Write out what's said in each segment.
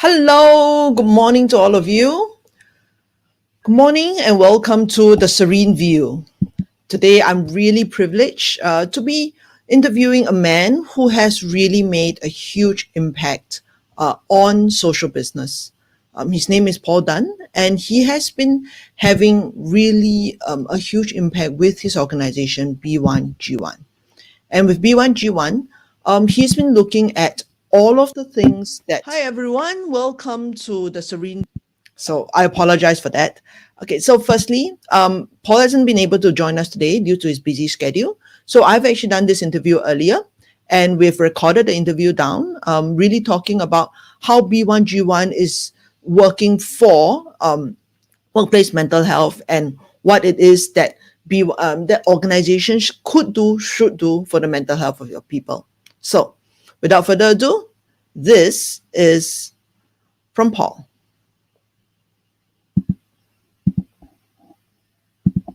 Hello, good morning to all of you. Good morning and welcome to the Serene View. Today, I'm really privileged to be interviewing a man who has really made a huge impact on social business. His name is Paul Dunn, and he has been having really a huge impact with his organization, B1G1. And with B1G1, he's been looking at all of the things that. Hi, everyone. Welcome to the Serene. So I apologize for that. Okay, so firstly, Paul hasn't been able to join us today due to his busy schedule. So I've actually done this interview earlier, and we've recorded the interview down, really talking about how B1G1 is working for workplace mental health and what it is that that organizations could do, should do for the mental health of your people. So, without further ado, this is from Paul.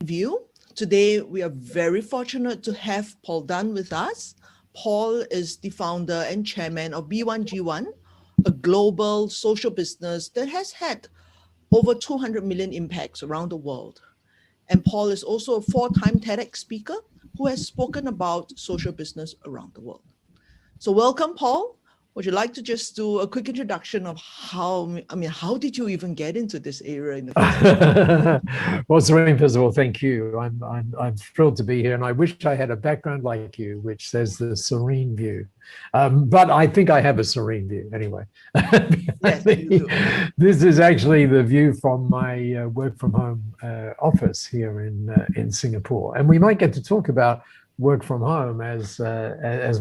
View. Today, we are very fortunate to have Paul Dunn with us. Paul is the founder and chairman of B1G1, a global social business that has had over 200 million impacts around the world. And Paul is also a four-time TEDx speaker who has spoken about social business around the world. So welcome, Paul. Would you like to just do a quick introduction of how did you even get into this area in the first place? Well, Serene, first of all, thank you. I'm thrilled to be here, and I wish I had a background like you, which says the Serene View. But I think I have a serene view anyway. Yes, you do. This is actually the view from my work from home office here in Singapore, and we might get to talk about work from home as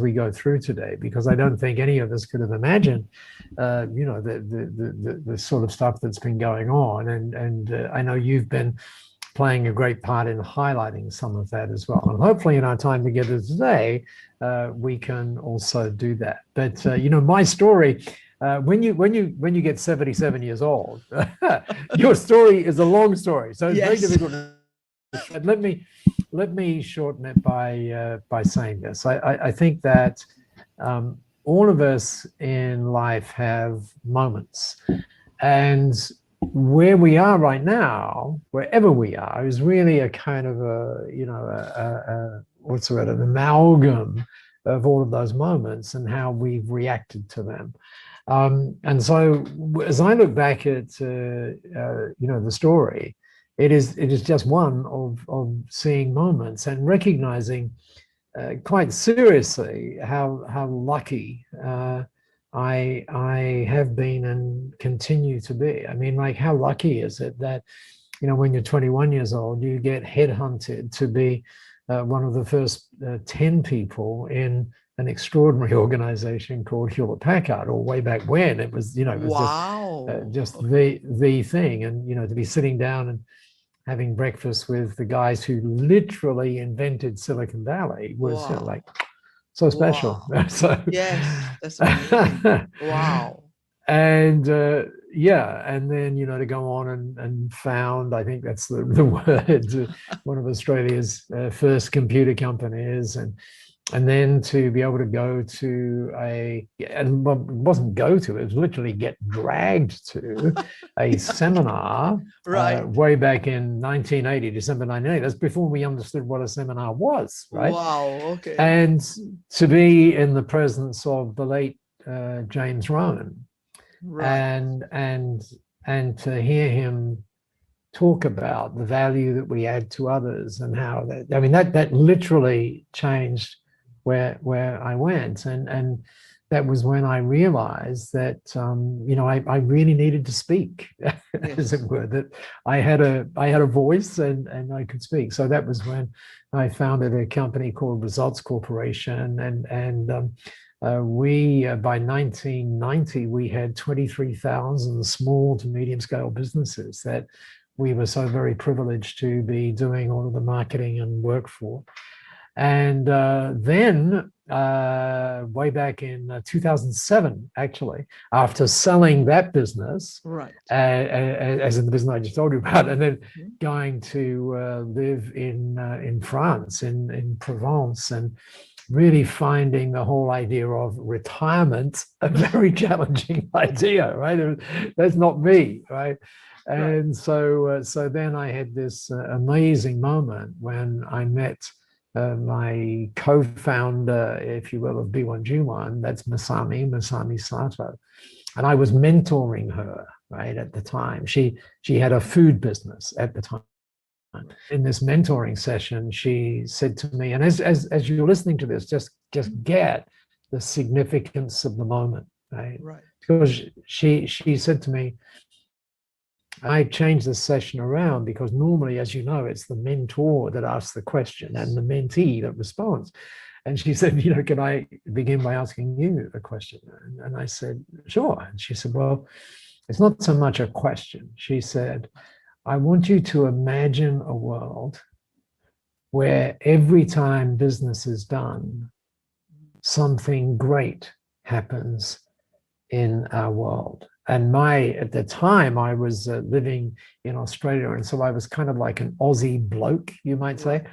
we go through today, because I don't think any of us could have imagined, the sort of stuff that's been going on, and I know you've been playing a great part in highlighting some of that as well. And hopefully, in our time together today, we can also do that. But my story. When you get 77 years old, your story is a long story, so it's very difficult. Let me shorten it by saying this. I think that all of us in life have moments, and where we are right now, wherever we are, is really a kind of an amalgam of all of those moments and how we've reacted to them. And so, as I look back at the story, it is just one of seeing moments and recognizing quite seriously how lucky I have been and continue to be. I mean, like, how lucky is it that when you're 21 years old, you get headhunted to be one of the first 10 people in an extraordinary organization called Hewlett Packard, or way back when it was, Wow. just the thing, and to be sitting down and having breakfast with the guys who literally invented Silicon Valley was like so special. Wow. So yes, that's amazing. Wow. And and then to go on and found, I think that's the word, one of Australia's first computer companies, and then to be able to go to it wasn't go to, it was literally get dragged to a seminar right. Way back in 1980, December 1980. That's before we understood what a seminar was, right? Wow, okay. And to be in the presence of the late James Rowan, right. and to hear him talk about the value that we add to others, and how that literally changed where I went, and that was when I realized that I really needed to speak, as it were, that I had a voice and I could speak. So that was when I founded a company called Results Corporation, and we by 1990 we had 23,000 small to medium scale businesses that we were so very privileged to be doing all of the marketing and work for. And then way back in 2007, actually, after selling that business, right, as in the business I just told you about, and then going to live in France, in Provence, and really finding the whole idea of retirement a very challenging idea, right? That's not me, right? And so then I had this amazing moment when I met my co-founder, if you will, of B1G1, that's Masami Sato. And I was mentoring her, right, at the time. She had a food business at the time. In this mentoring session, she said to me, and as you're listening to this, just get the significance of the moment, right? Because she said to me, I changed the session around because normally, as you know, it's the mentor that asks the question and the mentee that responds. And she said, can I begin by asking you a question? And I said, sure. And she said, well, it's not so much a question. She said, I want you to imagine a world where every time business is done, something great happens in our world. And at the time I was living in Australia. And so I was kind of like an Aussie bloke, you might say.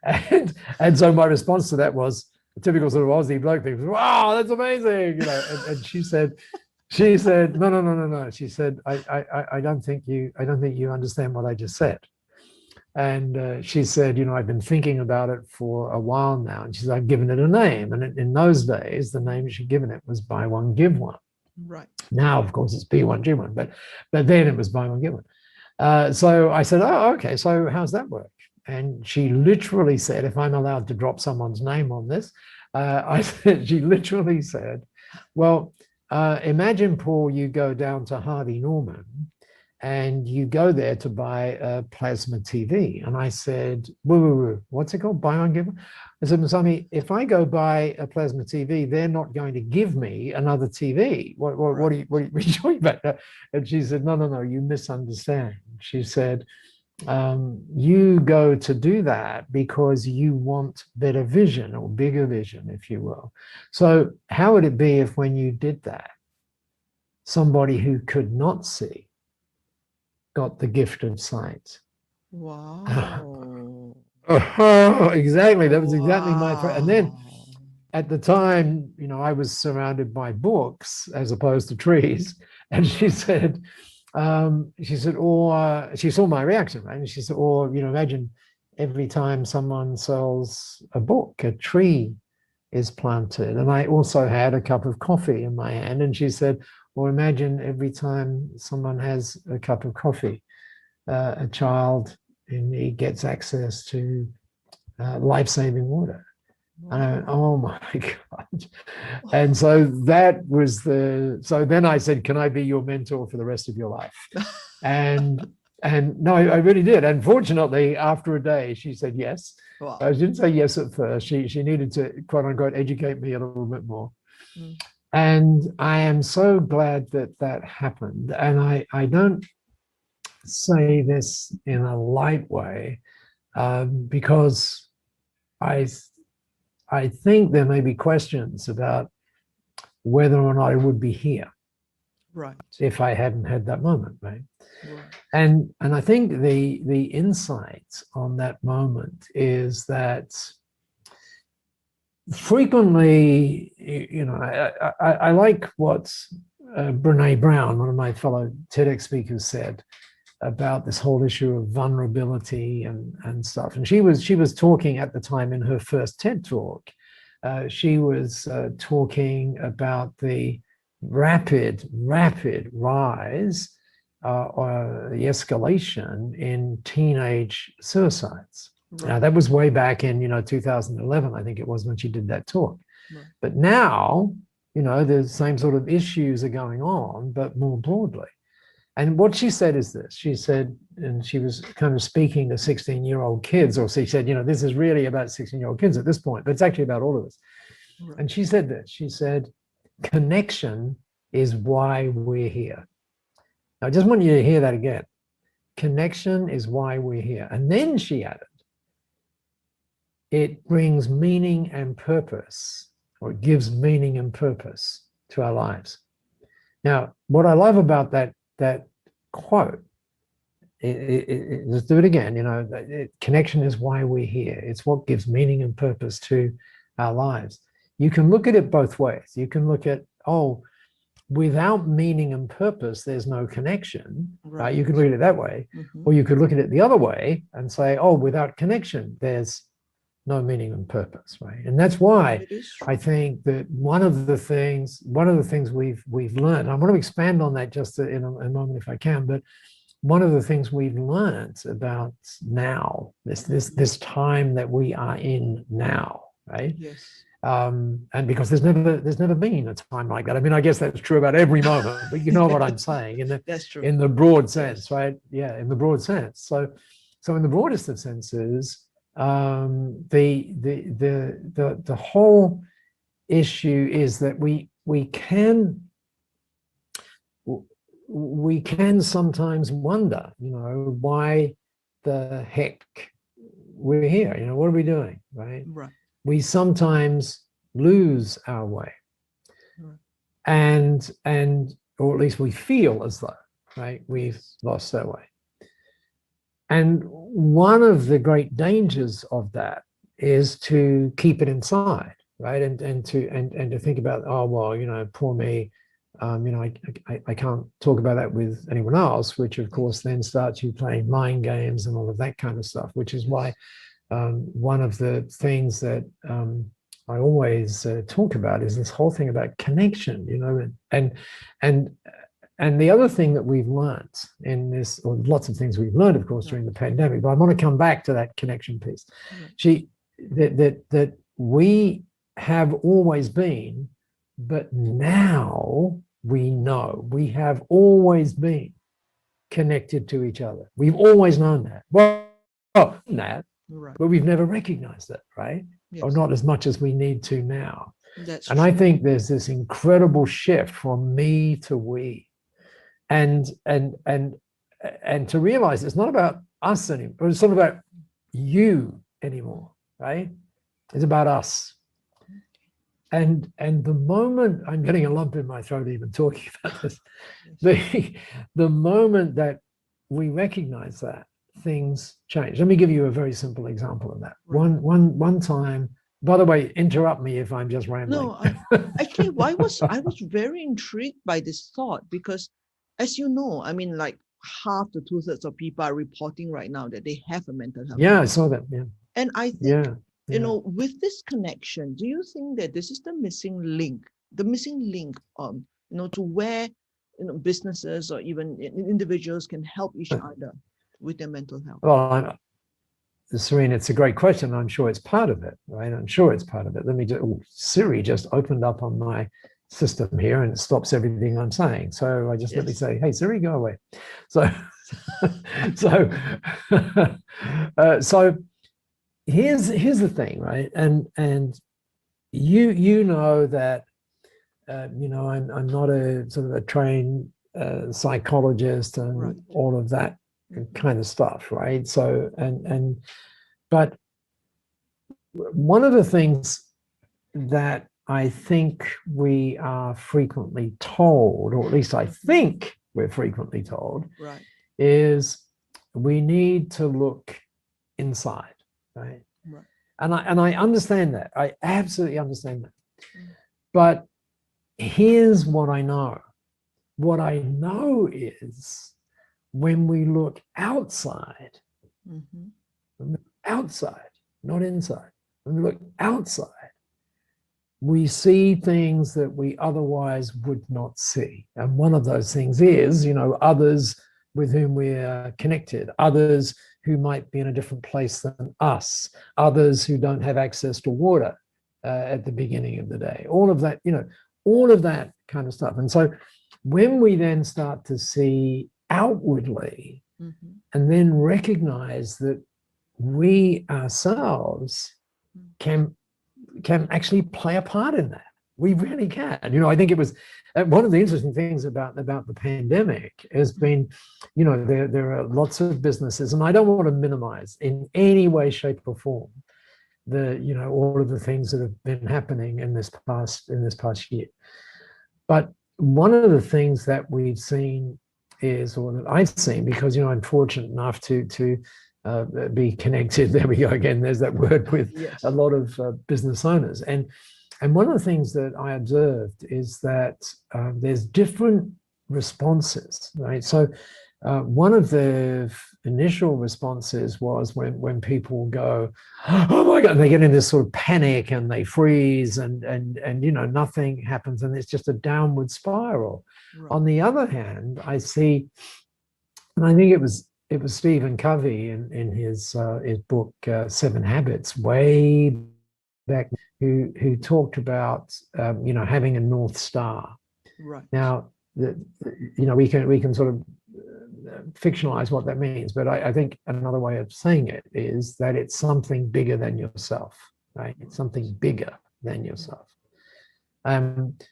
And so my response to that was a typical sort of Aussie bloke thing. Wow, that's amazing. And she said, no. She said, I don't think you understand what I just said. And she said, I've been thinking about it for a while now. And she said, I've given it a name. And in those days, the name she'd given it was Buy One, Give One. Right. Now, of course, it's B1G1, but then it was Buy One, Give One. So I said, oh, okay, so how's that work? And she literally said, if I'm allowed to drop someone's name on this, she literally said, well, imagine, Paul, you go down to Harvey Norman and you go there to buy a plasma TV. And I said, whoa, what's it called? Buy One, Give One? I said, Masami, if I go buy a plasma TV, they're not going to give me another TV. What are you talking about? And she said, no, you misunderstand. She said, you go to do that because you want better vision or bigger vision, if you will. So how would it be if when you did that, somebody who could not see got the gift of sight? Wow. Exactly. That was exactly my thought. And then at the time, I was surrounded by books as opposed to trees. And she said, or she saw my reaction, right? And she said, or, imagine every time someone sells a book, a tree is planted. And I also had a cup of coffee in my hand. And she said, or imagine every time someone has a cup of coffee, a child in need gets access to life-saving water. And I went, oh my God. And so that was so then I said, can I be your mentor for the rest of your life? And no, I really did. And fortunately, after a day, she said yes. Wow. I didn't say yes at first. She needed to, quote unquote, educate me a little bit more. And I am so glad that happened. And I don't say this in a light way because I think there may be questions about whether or not I would be here, right, if I hadn't had that moment, right? And I think the insight on that moment is that frequently, I like what Brene Brown, one of my fellow TEDx speakers, said about this whole issue of vulnerability and stuff. And she was talking at the time in her first TED talk. She was talking about the rapid rise or the escalation in teenage suicides. Now, that was way back in 2011, I think it was, when she did that talk. But now, the same sort of issues are going on, but more broadly. And what she said is this. She said, and she was kind of speaking to 16-year-old kids, or she said, this is really about 16-year-old kids at this point, but it's actually about all of us. And she said this. She said, connection is why we're here. Now, I just want you to hear that again. Connection is why we're here. And then she added, it brings meaning and purpose, or it gives meaning and purpose to our lives. Now, what I love about that quote, let's do it again, connection is why we're here. It's what gives meaning and purpose to our lives. You can look at it both ways. You can look at, oh, without meaning and purpose, there's no connection. Right? You can look at it that way. Or you could look at it the other way and say, oh, without connection, there's no meaning and purpose, right? And that's why I think that one of the things we've learned, I want to expand on that just in a moment if I can, but one of the things we've learned about now, this time that we are in now, right? Yes. And because there's never been a time like that. I mean, I guess that's true about every moment, but you know what I'm saying that's true. In the broad sense, right? Yeah, in the broad sense. So in the broadest of senses, the whole issue is that we can sometimes wonder, why the heck we're here. What are we doing, right? Right. We sometimes lose our way, right. and or at least we feel as though, right, we've lost our way. And one of the great dangers of that is to keep it inside, right? And to think about, oh, well, poor me, I can't talk about that with anyone else, which of course then starts you playing mind games and all of that kind of stuff, which is why one of the things that I always talk about is this whole thing about connection, and the other thing that we've learned in this, or lots of things we've learned, of course, during the pandemic, but I want to come back to that connection piece. That we have always been, but now we know we have always been connected to each other. We've always known that. Well, that, right. But we've never recognized it, right? Yes. Or not as much as we need to now. That's and true. I think there's this incredible shift from me to we. And to realize it's not about us anymore. It's not about you anymore, right? It's about us. And the moment, I'm getting a lump in my throat even talking about this, the moment that we recognize that, things change. Let me give you a very simple example of that. Right. One time, by the way, interrupt me if I'm just rambling. No, actually, I was very intrigued by this thought because, as you know, I mean, like half to 2/3 of people are reporting right now that they have a mental health. Yeah, I saw that. Yeah. And I think, with this connection, do you think that this is the missing link, to where, businesses or even individuals can help each other with their mental health? Well, Serene, it's a great question. I'm sure it's part of it, right? I'm sure it's part of it. Let me just, Siri just opened up on my system here and it stops everything I'm saying. So I just let me say, hey, Siri, go away. So here's the thing, right? And you know that I'm not a sort of a trained psychologist and all of that kind of stuff, right? So but one of the things that I think we are frequently told, or at least I think we're frequently told, is we need to look inside, right? And I understand that. I absolutely understand that. But here's what I know. What I know is when we look outside, outside, not inside, when we look outside, we see things that we otherwise would not see. And one of those things is, others with whom we're connected, others who might be in a different place than us, others who don't have access to water at the beginning of the day, all of that, all of that kind of stuff. And so when we then start to see outwardly and then recognize that we ourselves can actually play a part in that. We really can. I think it was one of the interesting things about the pandemic has been, there are lots of businesses, and I don't want to minimize in any way, shape, or form all of the things that have been happening in this past year. But one of the things that we've seen is, or that I've seen, because I'm fortunate enough to be connected. There we go again. There's that word with Yes. a lot of business owners. And one of the things that I observed is that there's different responses, right? So one of the initial responses was when people go, oh my God, and they get in this sort of panic and they freeze and you know, nothing happens and it's just a downward spiral. Right. On the other hand, I see, and I think it was Stephen Covey in his book, 7 Habits, way back, who talked about, you know, having a North Star. Right. Now, you know, we can sort of fictionalize what that means, but I think another way of saying it is that it's something bigger than yourself, right? It's something bigger than yourself. And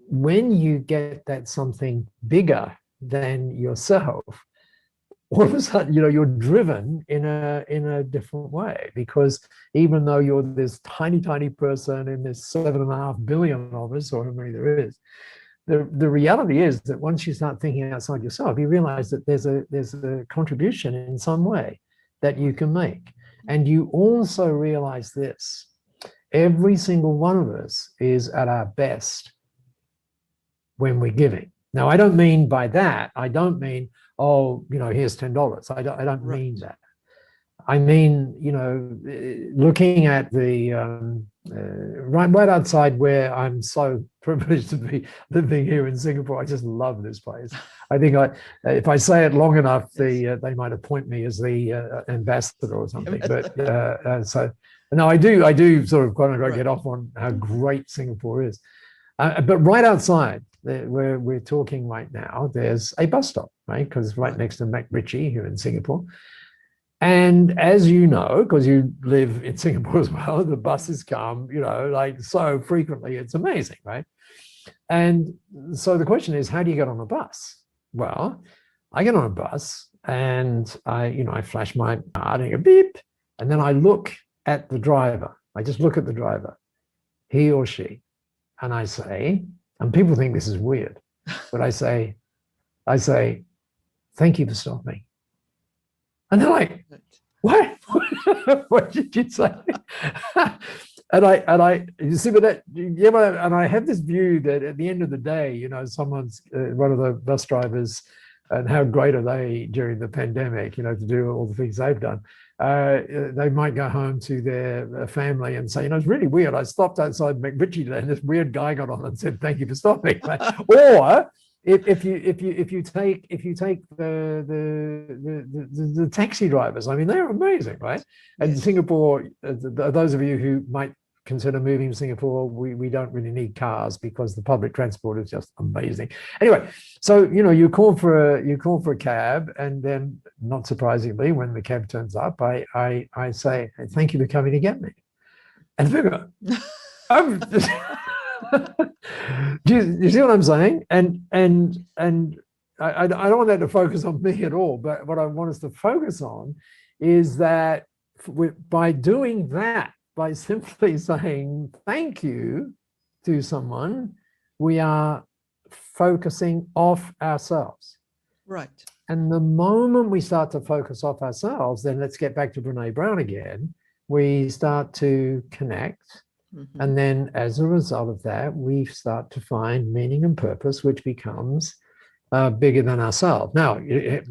when you get that something bigger than yourself, all of a sudden, you know, you're driven in a different way, because even though you're this tiny person in this 7.5 billion of us, or how many there is, the reality is that once you start thinking outside yourself, you realize that there's a contribution in some way that you can make. And you also realize this: every single one of us is at our best when we're giving. Now, I don't mean by that, I don't mean, oh, you know, here's $10. I don't mean that. I mean, you know, looking at the right outside where I'm so privileged to be living here in Singapore. I just love this place. I think if I say it long enough, they might appoint me as the ambassador or something. But so no, I do sort of quote unquote get off on how great Singapore is. But right outside where we're talking right now, there's a bus stop, right? Because right next to MacRitchie here in Singapore. And as you know, because you live in Singapore as well, the buses come, you know, like so frequently, it's amazing, right? And so the question is, how do you get on a bus? Well, I get on a bus and I flash my card and go beep, and then I look at the driver. I just look at the driver, he or she, and I say, and people think this is weird, but I say, thank you for stopping. And they're like, what? What did you say? and I, you see, but that, yeah, and I have this view that at the end of the day, you know, someone's one of the bus drivers, and how great are they during the pandemic, you know, to do all the things they've done. They might go home to their family and say, you know, it's really weird. I stopped outside MacRitchie and this weird guy got on and said, thank you for stopping. Or if you take the taxi drivers, I mean, they're amazing, right? And yes. Singapore, those of you who might consider moving to Singapore, we don't really need cars because the public transport is just amazing. Anyway, so you know, you call for a cab, and then not surprisingly, when the cab turns up, I say, thank you for coming to get me. And they go, do you see what I'm saying? And I don't want that to focus on me at all, but what I want us to focus on is that by doing that, by simply saying thank you to someone, we are focusing off ourselves. Right. And the moment we start to focus off ourselves, then let's get back to Brene Brown again, we start to connect. Mm-hmm. And then as a result of that, we start to find meaning and purpose, which becomes bigger than ourselves. Now, here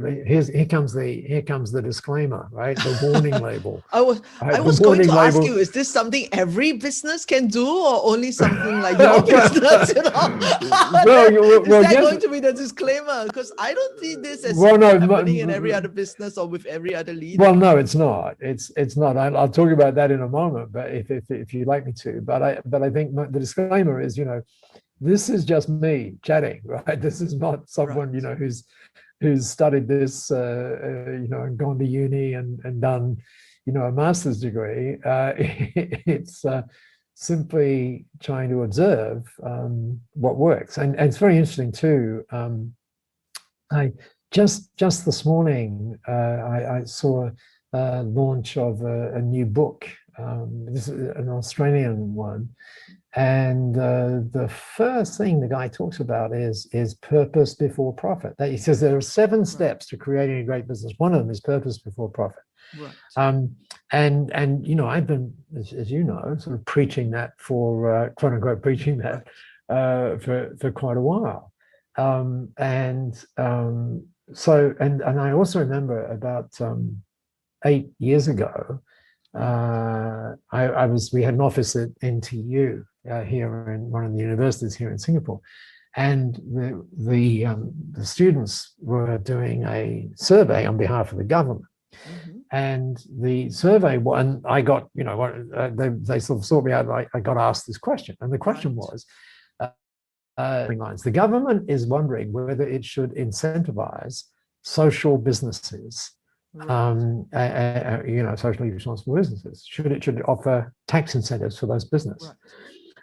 comes the disclaimer, right? The warning label. I was going to ask you, is this something every business can do, or only something like your business? You know? Is that going to be the disclaimer? Because I don't see this as happening in every other business or with every other leader. Well, no, it's not. It's not. I'll talk about that in a moment, but if you'd like me to. But I think the disclaimer is, you know, this is just me chatting, right? This is not someone, you know, who's studied this, you know, and gone to uni and done, you know, a master's degree. It's simply trying to observe what works. And it's very interesting too. I just this morning, I saw a launch of a new book. This is an Australian one. And the first thing the guy talks about is purpose before profit. He says there are 7 steps to creating a great business. One of them is purpose before profit. Right. And you know, I've been, as you know, sort of preaching that for quote unquote preaching that for quite a while. So I also remember about 8 years ago, we had an office at NTU here in one of the universities here in Singapore, and the students were doing a survey on behalf of the government. Mm-hmm. And the survey, and I got, you know, they sort of sought me out. I got asked this question, and the question was, the government is wondering whether it should incentivize social businesses, you know, socially responsible businesses. Should it offer tax incentives for those businesses? Right.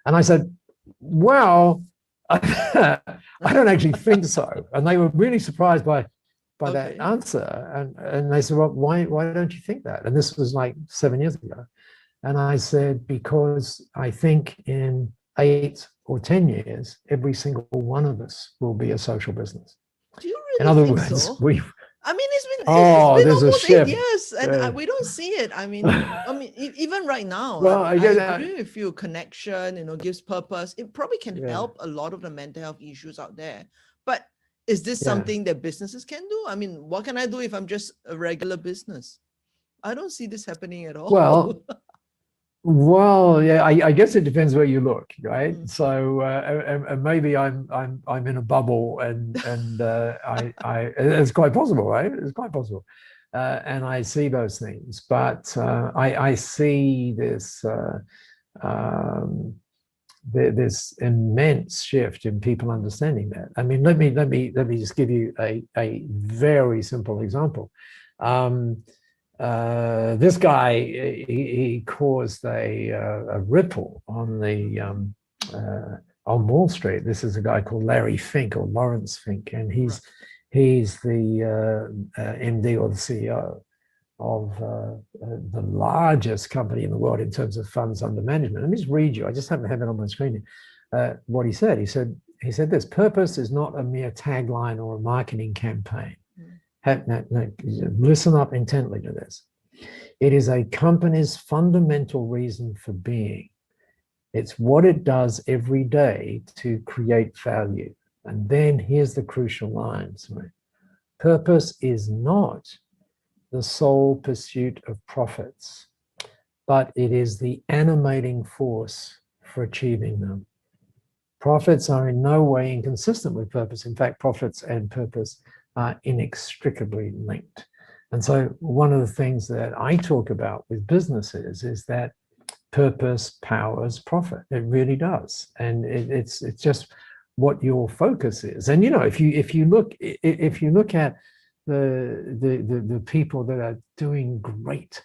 And I said, well, I don't actually think so. And they were really surprised by that answer. And they said, well, why don't you think that? And this was like 7 years ago. And I said, because I think in 8 or 10 years, every single one of us will be a social business. Do you really in other think words, so? we've I mean, it's been almost 8 years, and we don't see it. I mean, even right now, well, I agree with you. Connection, you know, gives purpose. It probably can help a lot of the mental health issues out there. But is this something that businesses can do? I mean, what can I do if I'm just a regular business? I don't see this happening at all. Well, yeah, I guess it depends where you look, right? Mm-hmm. So, and maybe I'm in a bubble, and it's quite possible, right? It's quite possible, and I see those things, but I see this this immense shift in people understanding that. I mean, let me just give you a very simple example. This guy, he caused a ripple on the on Wall Street. This is a guy called Larry Fink, or Lawrence Fink, and he's the MD or the CEO of the largest company in the world in terms of funds under management. Let me just read you. I just happen to have it on my screen here. What he said. He said this: purpose is not a mere tagline or a marketing campaign. Listen up intently to this. It is a company's fundamental reason for being. It's what it does every day to create value. And then here's the crucial lines. Right? Purpose is not the sole pursuit of profits, but it is the animating force for achieving them. Profits are in no way inconsistent with purpose. In fact, profits and purpose are inextricably linked. And so one of the things that I talk about with businesses is that purpose powers profit. It really does. And it's just what your focus is. And you know, if you look at the people that are doing great,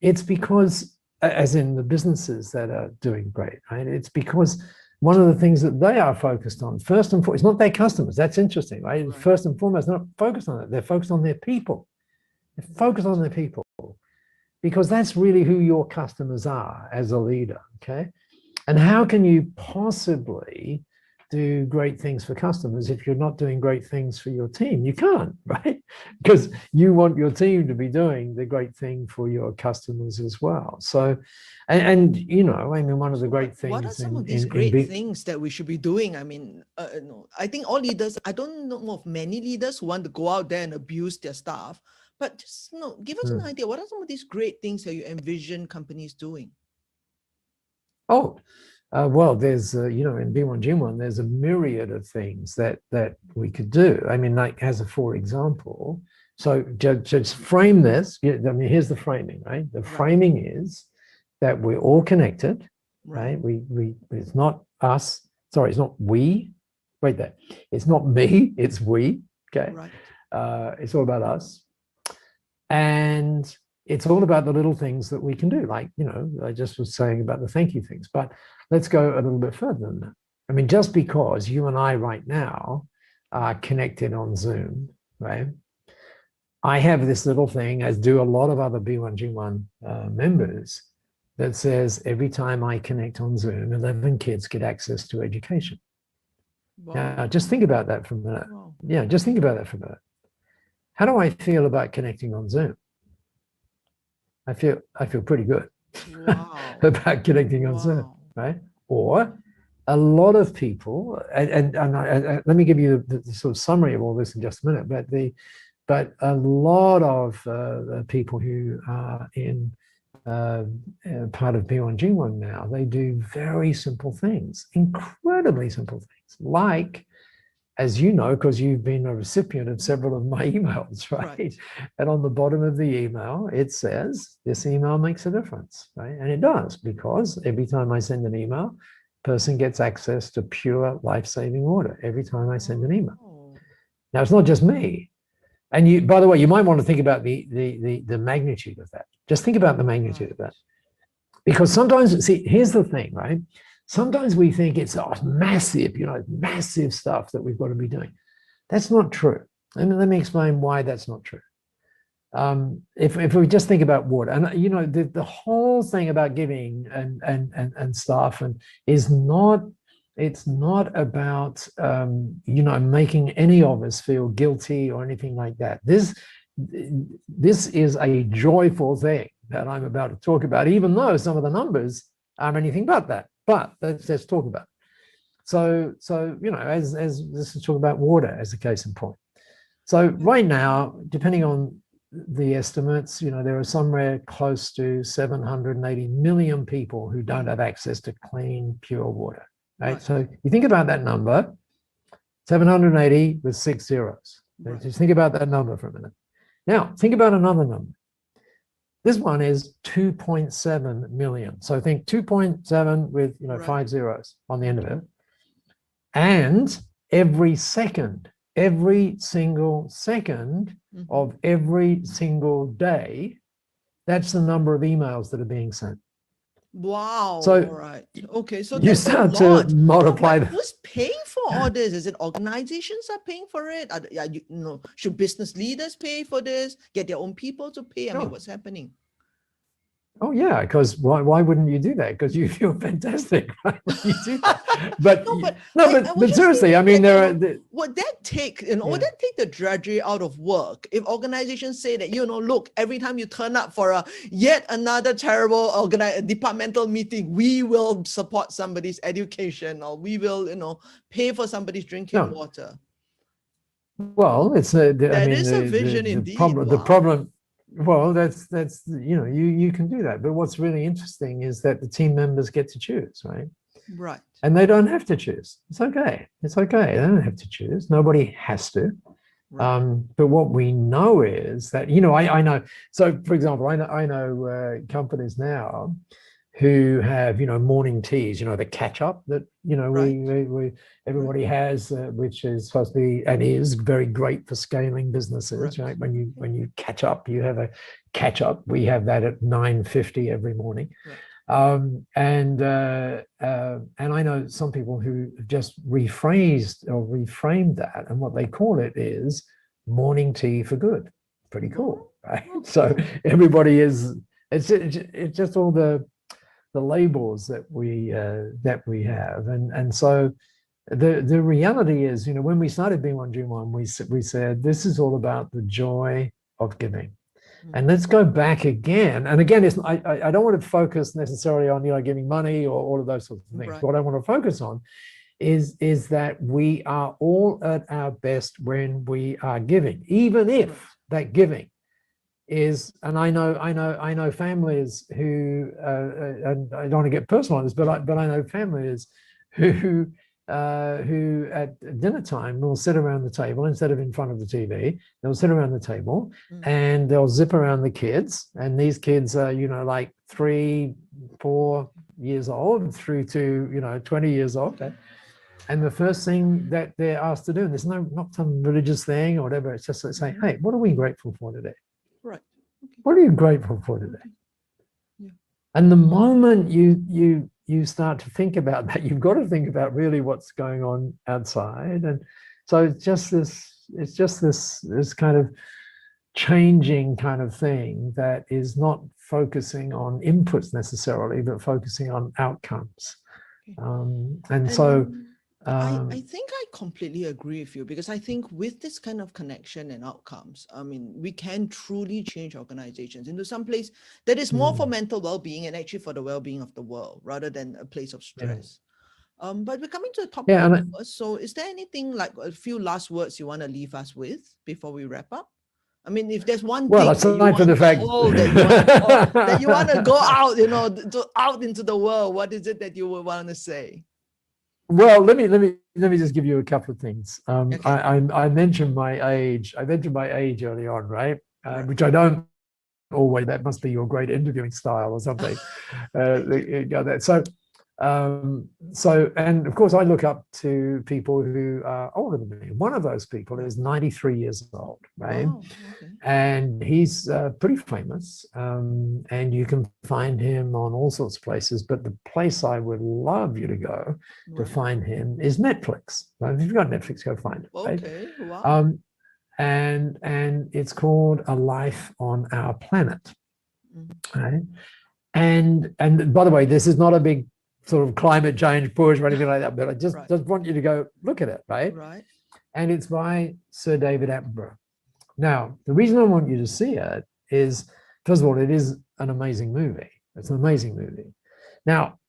it's because, as in the businesses that are doing great, right? It's because one of the things that they are focused on, first and foremost, it's not their customers. That's interesting, right? Right. First and foremost, they're not focused on it. They're focused on their people. They're focused on their people, because that's really who your customers are as a leader, okay? And how can you possibly do great things for customers if you're not doing great things for your team? You can't, right? Because you want your team to be doing the great thing for your customers as well. So, and you know, I mean, one of the great things. What are some of these great things that we should be doing? I mean, no, I think all leaders, I don't know of many leaders who want to go out there and abuse their staff, but just give us an idea. What are some of these great things that you envision companies doing? Well, there's, you know, in B1G1, there's a myriad of things that we could do. I mean, like as a for example, so just frame this. I mean, here's the framing, right? The framing is that we're all connected, right? It's not us. Sorry, it's not we. Wait there. It's not me. It's we. Okay. Right. It's all about us, and it's all about the little things that we can do. Like, you know, I just was saying about the thank you things, but let's go a little bit further than that. I mean, just because you and I right now are connected on Zoom, right? I have this little thing, as do a lot of other B1G1 members, that says every time I connect on Zoom, 11 kids get access to education. Wow. Now, just think about that for a minute. Wow. Yeah, just think about that for a minute. How do I feel about connecting on Zoom? I feel pretty good Wow. about connecting on Zoom, right? Or a lot of people, and let me give you the sort of summary of all this in just a minute, but a lot of the people who are in part of B1G1 now, they do very simple things, incredibly simple things, like, as you know, because you've been a recipient of several of my emails, right? And on the bottom of the email, it says, this email makes a difference, right? And it does, because every time I send an email, person gets access to pure life-saving water every time I send an email. Now, it's not just me. And you, by the way, you might want to think about the magnitude of that. Just think about the magnitude of that. Because sometimes, see, here's the thing, right? Sometimes we think it's massive, massive stuff that we've got to be doing. That's not true. Let me explain why that's not true. If we just think about water, and the whole thing about giving and stuff, and is not, it's not about making any of us feel guilty or anything like that. This is a joyful thing that I'm about to talk about, even though some of the numbers aren't anything but that. But let's talk about it. So as let's talk about water as a case in point. So right now, depending on the estimates, there are somewhere close to 780 million people who don't have access to clean, pure water. Right? So you think about that number, 780 with 6 zeros. Right. Just think about that number for a minute. Now, think about another number. This one is 2.7 million. So think 2.7 with 5 zeros on the end of it. And every single second of every single day, that's the number of emails that are being sent. Wow. So, all right. Okay. So you start to multiply. Who's paying for all this? Is it organizations are paying for it? Should business leaders pay for this? Get their own people to pay? I mean, what's happening? Oh yeah, because why wouldn't you do that? Because you feel fantastic, right? When you do that. But but seriously, I mean, would that take would that take the drudgery out of work if organizations say that look, every time you turn up for yet another terrible departmental meeting, we will support somebody's education, or we will pay for somebody's drinking water. Well, it's a vision indeed. The problem. Well, that's you can do that, but what's really interesting is that the team members get to choose, right? Right. And they don't have to choose. It's okay. It's okay. They don't have to choose. Nobody has to. Right. But what we know is that I know. So, for example, I know companies now who have morning teas, the catch up that we everybody has, which is supposed to be and is very great for scaling businesses, right? When you catch up, you have a catch up. We have that at 9:50 every morning. And I know some people who have just rephrased or reframed that, and what they call it is morning tea for good. Pretty cool, right? So everybody is. It's just all the labels that we have, and so the reality is, when we started B1G1, we said this is all about the joy of giving. And let's go back again. And again, I don't want to focus necessarily on giving money or all of those sorts of things. Right. What I want to focus on is that we are all at our best when we are giving, even if that giving is, and I know families who, and I don't want to get personal on this, but I know families who at dinner time will sit around the table instead of in front of the TV. They'll sit around the table and they'll zip around the kids, and these kids are like 3, 4 years old through to 20 years old. And the first thing that they're asked to do, and there's not some religious thing or whatever, it's just to say, hey, what are we grateful for today? Right. What are you grateful for today? Yeah. And the moment you start to think about that, you've got to think about really what's going on outside. And so it's just this kind of changing kind of thing that is not focusing on inputs necessarily, but focusing on outcomes. And so I think I completely agree with you, because I think with this kind of connection and outcomes, I mean, we can truly change organizations into some place that is more for mental well-being and actually for the well-being of the world rather than a place of stress. But we're coming to the top of first. So is there anything like a few last words you want to leave us with before we wrap up? I mean, if there's one thing that you want to call, that you want to go out, out into the world, what is it that you would want to say? Well, let me just give you a couple of things. Okay. I mentioned my age. I mentioned my age early on, right? Which I don't always. That must be your great interviewing style or something. So, and of course, I look up to people who are older than me. One of those people is 93 years old, right? Oh, okay. And he's pretty famous, and you can find him on all sorts of places. But the place I would love you to go to find him is Netflix. If you've got Netflix, go find it. Right? Okay, wow. And it's called A Life on Our Planet, right? And by the way, this is not a big sort of climate change push or anything like that, but I just want you to go look at it, right? Right. And it's by Sir David Attenborough. Now, the reason I want you to see it is, first of all, it is an amazing movie. It's an amazing movie. Now,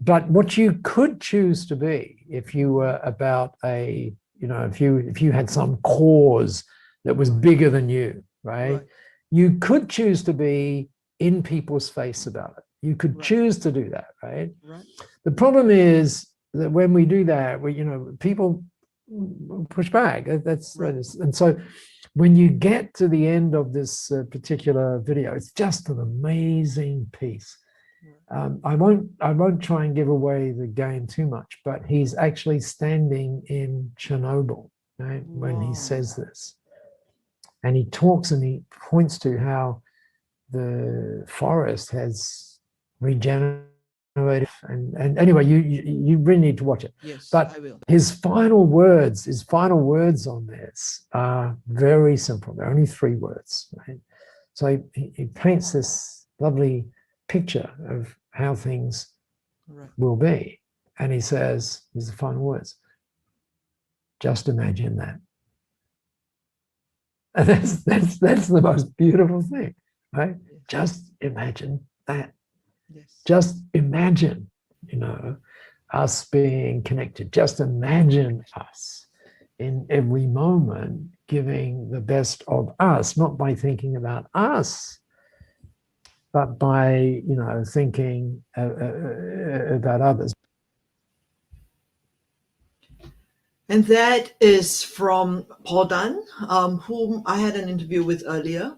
but what you could choose to be if you were about if you had some cause that was bigger than you, right? You could choose to be in people's face about it. You could choose to do that, right? The problem is that when we do that, people push back. And so when you get to the end of this particular video, it's just an amazing piece. I won't try and give away the game too much, but he's actually standing in Chernobyl, right, when he says this. And he talks and he points to how the forest has regenerated, and anyway, you really need to watch it. Yes, but I will. His final words on this are very simple. They're only 3 words, right? So he paints this lovely picture of how things will be, and he says, "These are the final words. Just imagine that." And that's the most beautiful thing, right? Yes. Just imagine that. Yes. Just imagine, us being connected. Just imagine us in every moment giving the best of us, not by thinking about us, but by, thinking about others. And that is from Paul Dunn, whom I had an interview with earlier.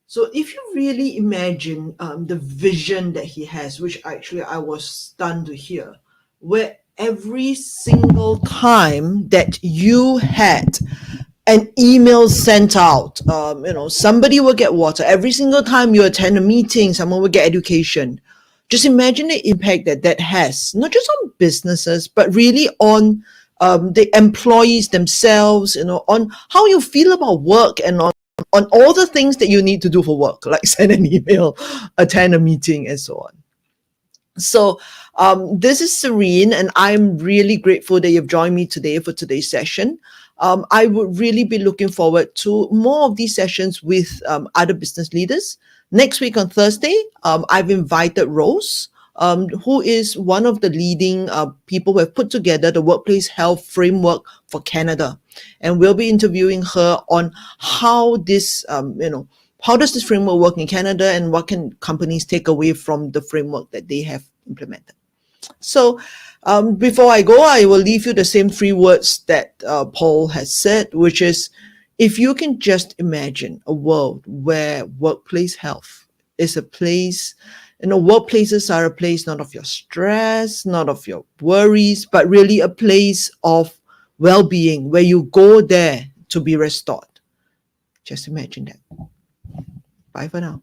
So if you really imagine the vision that he has, which actually I was stunned to hear, where every single time that you had an email sent out, somebody will get water. Every single time you attend a meeting, someone will get education. Just imagine the impact that has, not just on businesses, but really on the employees themselves, on how you feel about work and on all the things that you need to do for work, like send an email, attend a meeting, and so on. So this is Serene, and I'm really grateful that you've joined me today for today's session. I would really be looking forward to more of these sessions with other business leaders. Next week on Thursday, I've invited Rose, who is one of the leading people who have put together the workplace health framework for Canada. And we'll be interviewing her on how this, how does this framework work in Canada and what can companies take away from the framework that they have implemented. So before I go, I will leave you the same 3 words that Paul has said, which is, if you can just imagine a world where workplace health is a place, workplaces are a place not of your stress, not of your worries, but really a place of well-being where you go there to be restored. Just imagine that. Bye for now.